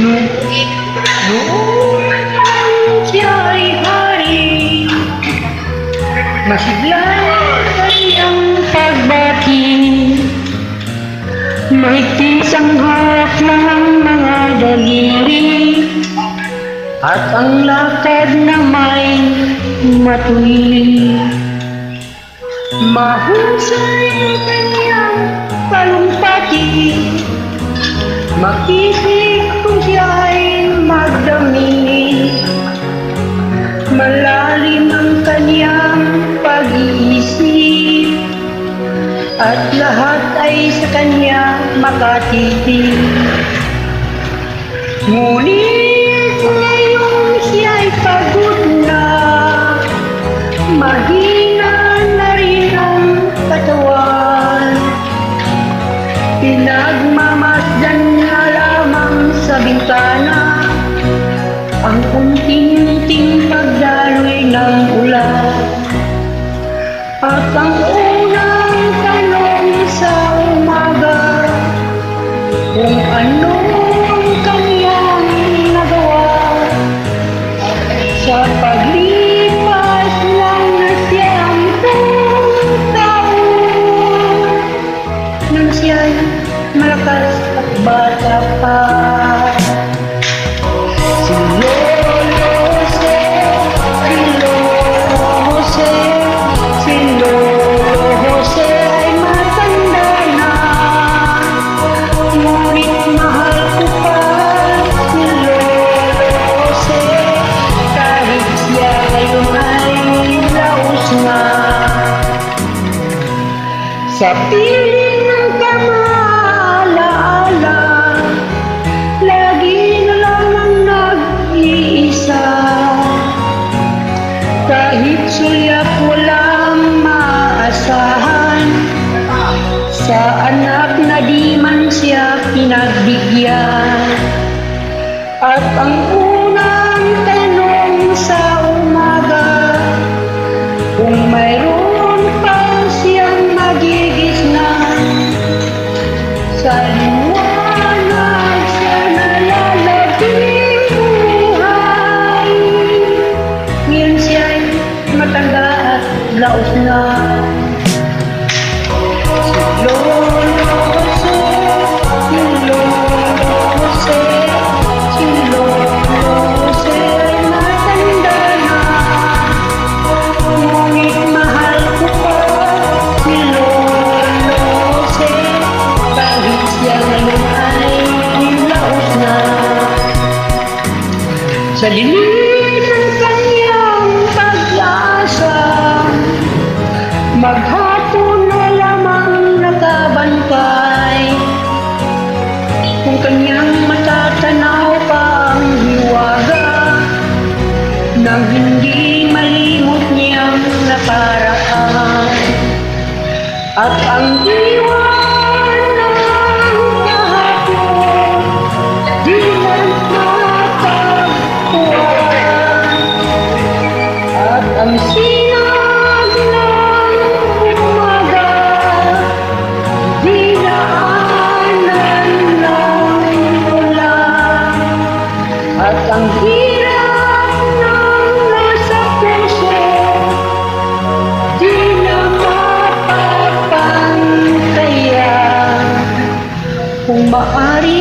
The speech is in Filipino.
Noon siya ay hari, masigla ang pagbati, mahigpit ang hawak ng mga daliri, at ang lakad na may matuwid. Mahusay ang kanyang palumpati, makisig kung siya ay magdamig. Malalim ang kanyang pag-iisip, at lahat ay sa kanya makatitig. Ngunit ngayong siya ay pagod na, mahina na rin ang katawan. Pinagmamasdan niya lamang sa bintana ang unting-unting pagdaloy ng ulan. At ang unang tanong sa umaga, kung ano ang kanyang nagawa sa paglipas ng nasyampuang taon, nang siya'y malakas at bata pa. Si Lolo Jose, si Lolo Jose, si Lolo Jose ay matanda na, ngunit mahal ko pa si Lolo Jose, kahit siya ngayon ay laos na. Sa piling ng kamaalaala, lagi na lang ang nag-iisa. Kahit sulyap walang maasahan, sa anak na di man siya pinagbigyan. At ang unang tanong sa umaga, kung mayroon pa siyang magigisnan sa liwanag sa nalalabing buhay. Ngayon siya'y matanda at laos na. Si Lolo Jose, si Lolo Jose, si Lolo Jose ay matanda na, ngunit mahal ko pa si Lolo Jose, kahit siya ngayon ay laos na. Sa linis ng kanyang pag-asa, maghapon na lamang nakabantay. Kung kanyang matatanaw pa ang hiwaga nang hindi malimot niyang naparaan, at ang iwan ng kahapon di na mapagpuan, at ang sinag ng umaga dinaanan ng ulan, at ang hirap ng nasa puso di na mapapantayan. Kung maaari